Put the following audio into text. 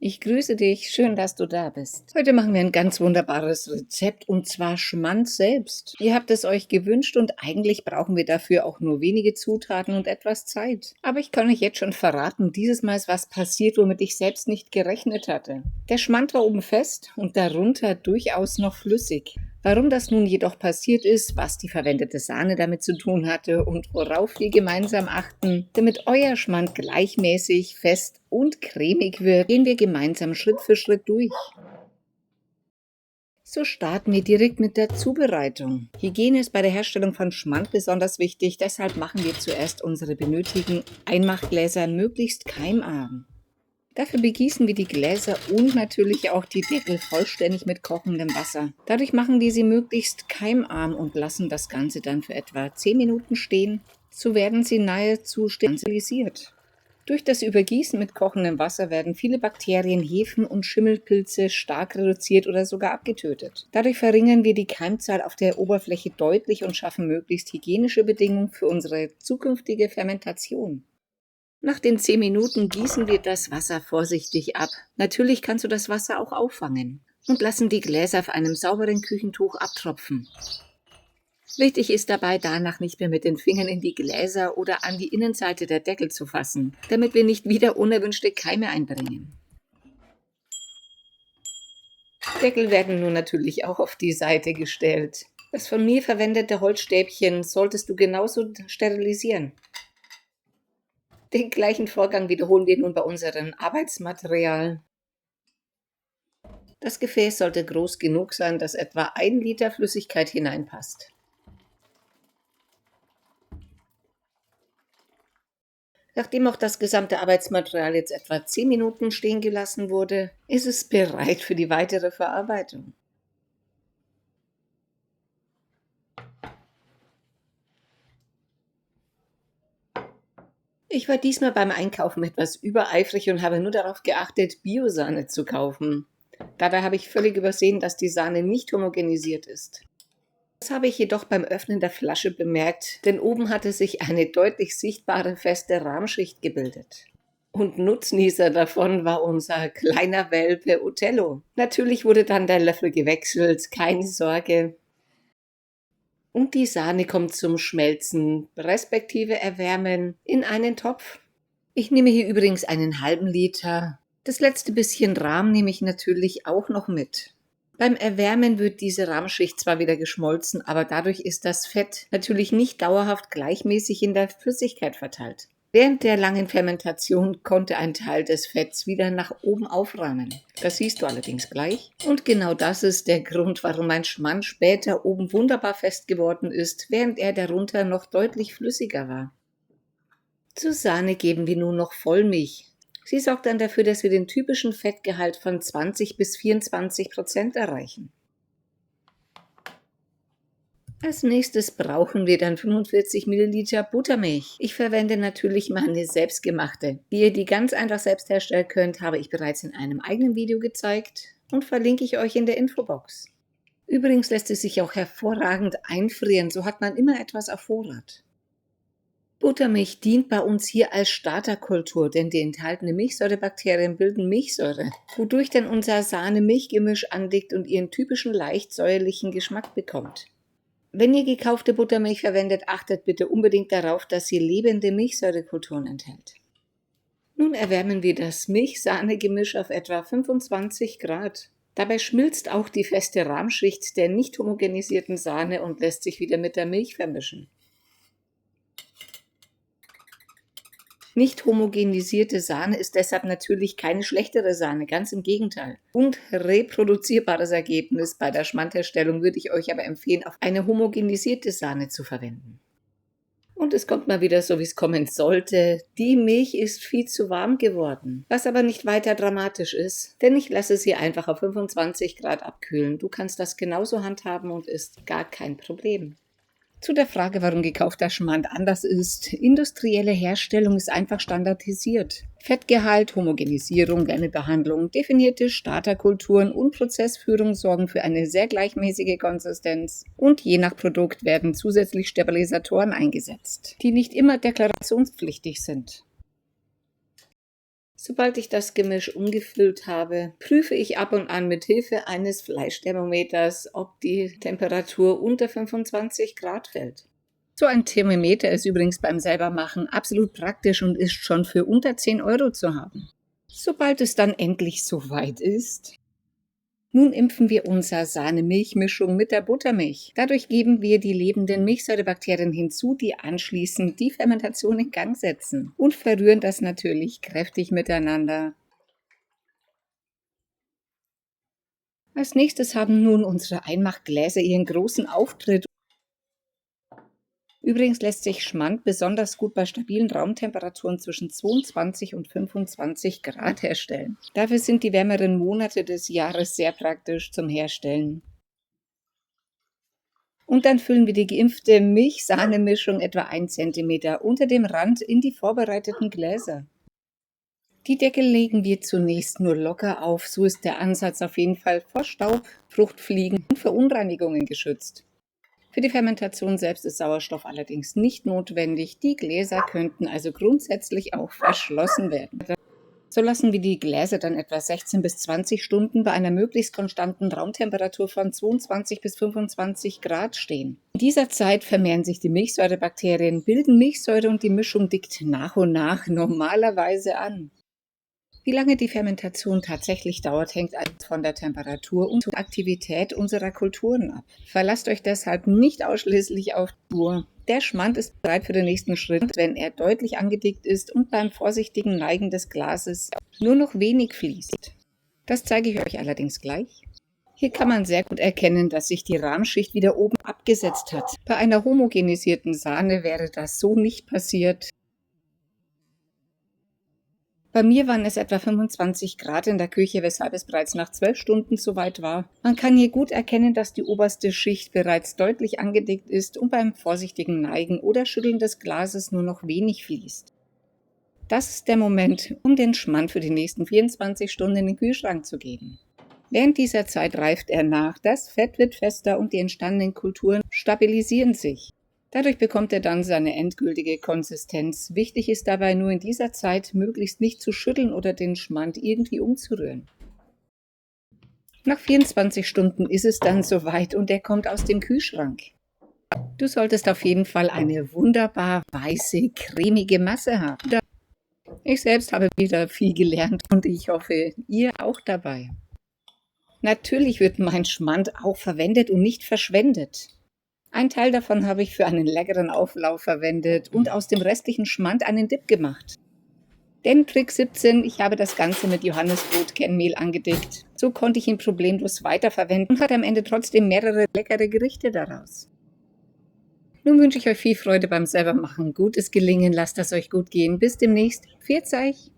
Ich grüße dich, schön, dass du da bist. Heute machen wir ein ganz wunderbares Rezept und zwar Schmand selbst. Ihr habt es euch gewünscht und eigentlich brauchen wir dafür auch nur wenige Zutaten und etwas Zeit. Aber ich kann euch jetzt schon verraten, dieses Mal ist was passiert, womit ich selbst nicht gerechnet hatte. Der Schmand war oben fest und darunter durchaus noch flüssig. Warum das nun jedoch passiert ist, was die verwendete Sahne damit zu tun hatte und worauf wir gemeinsam achten, damit euer Schmand gleichmäßig, fest und cremig wird, gehen wir gemeinsam Schritt für Schritt durch. So starten wir direkt mit der Zubereitung. Hygiene ist bei der Herstellung von Schmand besonders wichtig, deshalb machen wir zuerst unsere benötigten Einmachgläser möglichst keimarm. Dafür begießen wir die Gläser und natürlich auch die Deckel vollständig mit kochendem Wasser. Dadurch machen wir sie möglichst keimarm und lassen das Ganze dann für etwa 10 Minuten stehen. So werden sie nahezu sterilisiert. Durch das Übergießen mit kochendem Wasser werden viele Bakterien, Hefen und Schimmelpilze stark reduziert oder sogar abgetötet. Dadurch verringern wir die Keimzahl auf der Oberfläche deutlich und schaffen möglichst hygienische Bedingungen für unsere zukünftige Fermentation. Nach den 10 Minuten gießen wir das Wasser vorsichtig ab. Natürlich kannst du das Wasser auch auffangen und lassen die Gläser auf einem sauberen Küchentuch abtropfen. Wichtig ist dabei, danach nicht mehr mit den Fingern in die Gläser oder an die Innenseite der Deckel zu fassen, damit wir nicht wieder unerwünschte Keime einbringen. Deckel werden nun natürlich auch auf die Seite gestellt. Das von mir verwendete Holzstäbchen solltest du genauso sterilisieren. Den gleichen Vorgang wiederholen wir nun bei unserem Arbeitsmaterial. Das Gefäß sollte groß genug sein, dass etwa 1 Liter Flüssigkeit hineinpasst. Nachdem auch das gesamte Arbeitsmaterial jetzt etwa 10 Minuten stehen gelassen wurde, ist es bereit für die weitere Verarbeitung. Ich war diesmal beim Einkaufen etwas übereifrig und habe nur darauf geachtet, Biosahne zu kaufen. Dabei habe ich völlig übersehen, dass die Sahne nicht homogenisiert ist. Das habe ich jedoch beim Öffnen der Flasche bemerkt, denn oben hatte sich eine deutlich sichtbare feste Rahmschicht gebildet. Und Nutznießer davon war unser kleiner Welpe Othello. Natürlich wurde dann der Löffel gewechselt, keine Sorge. Und die Sahne kommt zum Schmelzen, respektive Erwärmen, in einen Topf. Ich nehme hier übrigens einen halben Liter. Das letzte bisschen Rahm nehme ich natürlich auch noch mit. Beim Erwärmen wird diese Rahmschicht zwar wieder geschmolzen, aber dadurch ist das Fett natürlich nicht dauerhaft gleichmäßig in der Flüssigkeit verteilt. Während der langen Fermentation konnte ein Teil des Fetts wieder nach oben aufrahmen. Das siehst du allerdings gleich. Und genau das ist der Grund, warum mein Schmand später oben wunderbar fest geworden ist, während er darunter noch deutlich flüssiger war. Zur Sahne geben wir nun noch Vollmilch. Sie sorgt dann dafür, dass wir den typischen Fettgehalt von 20 bis 24% erreichen. Als nächstes brauchen wir dann 45 Milliliter Buttermilch. Ich verwende natürlich meine selbstgemachte. Wie ihr die ganz einfach selbst herstellen könnt, habe ich bereits in einem eigenen Video gezeigt und verlinke ich euch in der Infobox. Übrigens lässt es sich auch hervorragend einfrieren, so hat man immer etwas auf Vorrat. Buttermilch dient bei uns hier als Starterkultur, denn die enthaltenen Milchsäurebakterien bilden Milchsäure, wodurch dann unser Sahne-Milch-Gemisch andickt und ihren typischen leicht säuerlichen Geschmack bekommt. Wenn ihr gekaufte Buttermilch verwendet, achtet bitte unbedingt darauf, dass sie lebende Milchsäurekulturen enthält. Nun erwärmen wir das Milch-Sahne-Gemisch auf etwa 25 Grad. Dabei schmilzt auch die feste Rahmschicht der nicht homogenisierten Sahne und lässt sich wieder mit der Milch vermischen. Nicht homogenisierte Sahne ist deshalb natürlich keine schlechtere Sahne, ganz im Gegenteil. Und reproduzierbares Ergebnis bei der Schmandherstellung würde ich euch aber empfehlen, auf eine homogenisierte Sahne zu verwenden. Und es kommt mal wieder so, wie es kommen sollte. Die Milch ist viel zu warm geworden, was aber nicht weiter dramatisch ist, denn ich lasse sie einfach auf 25 Grad abkühlen. Du kannst das genauso handhaben und ist gar kein Problem. Zu der Frage, warum gekaufter Schmand anders ist. Industrielle Herstellung ist einfach standardisiert. Fettgehalt, Homogenisierung, Wärmebehandlung, definierte Starterkulturen und Prozessführung sorgen für eine sehr gleichmäßige Konsistenz. Und je nach Produkt werden zusätzlich Stabilisatoren eingesetzt, die nicht immer deklarationspflichtig sind. Sobald ich das Gemisch umgefüllt habe, prüfe ich ab und an mit Hilfe eines Fleischthermometers, ob die Temperatur unter 25 Grad fällt. So ein Thermometer ist übrigens beim Selbermachen absolut praktisch und ist schon für unter 10 Euro zu haben. Sobald es dann endlich soweit ist, nun impfen wir unsere Sahne-Milch-Mischung mit der Buttermilch. Dadurch geben wir die lebenden Milchsäurebakterien hinzu, die anschließend die Fermentation in Gang setzen und verrühren das natürlich kräftig miteinander. Als nächstes haben nun unsere Einmachgläser ihren großen Auftritt. Übrigens lässt sich Schmand besonders gut bei stabilen Raumtemperaturen zwischen 22 und 25 Grad herstellen. Dafür sind die wärmeren Monate des Jahres sehr praktisch zum Herstellen. Und dann füllen wir die geimpfte Milch-Sahne-Mischung etwa 1 cm unter dem Rand in die vorbereiteten Gläser. Die Deckel legen wir zunächst nur locker auf, so ist der Ansatz auf jeden Fall vor Staub, Fruchtfliegen und Verunreinigungen geschützt. Für die Fermentation selbst ist Sauerstoff allerdings nicht notwendig. Die Gläser könnten also grundsätzlich auch verschlossen werden. So lassen wir die Gläser dann etwa 16 bis 20 Stunden bei einer möglichst konstanten Raumtemperatur von 22 bis 25 Grad stehen. In dieser Zeit vermehren sich die Milchsäurebakterien, bilden Milchsäure und die Mischung dickt nach und nach normalerweise an. Wie lange die Fermentation tatsächlich dauert, hängt also von der Temperatur und der Aktivität unserer Kulturen ab. Verlasst euch deshalb nicht ausschließlich auf die Uhr. Der Schmand ist bereit für den nächsten Schritt, wenn er deutlich angedickt ist und beim vorsichtigen Neigen des Glases nur noch wenig fließt. Das zeige ich euch allerdings gleich. Hier kann man sehr gut erkennen, dass sich die Rahmschicht wieder oben abgesetzt hat. Bei einer homogenisierten Sahne wäre das so nicht passiert. Bei mir waren es etwa 25 Grad in der Küche, weshalb es bereits nach 12 Stunden soweit war. Man kann hier gut erkennen, dass die oberste Schicht bereits deutlich angedickt ist und beim vorsichtigen Neigen oder Schütteln des Glases nur noch wenig fließt. Das ist der Moment, um den Schmand für die nächsten 24 Stunden in den Kühlschrank zu geben. Während dieser Zeit reift er nach, das Fett wird fester und die entstandenen Kulturen stabilisieren sich. Dadurch bekommt er dann seine endgültige Konsistenz. Wichtig ist dabei nur in dieser Zeit, möglichst nicht zu schütteln oder den Schmand irgendwie umzurühren. Nach 24 Stunden ist es dann soweit und er kommt aus dem Kühlschrank. Du solltest auf jeden Fall eine wunderbar weiße, cremige Masse haben. Ich selbst habe wieder viel gelernt und ich hoffe, ihr auch dabei. Natürlich wird mein Schmand auch verwendet und nicht verschwendet. Ein Teil davon habe ich für einen leckeren Auflauf verwendet und aus dem restlichen Schmand einen Dip gemacht. Denn Trick 17, ich habe das Ganze mit Johannisbrot-Kernmehl angedickt. So konnte ich ihn problemlos weiterverwenden und hatte am Ende trotzdem mehrere leckere Gerichte daraus. Nun wünsche ich euch viel Freude beim Selbermachen, gutes Gelingen, lasst es euch gut gehen. Bis demnächst. Pfiat euch!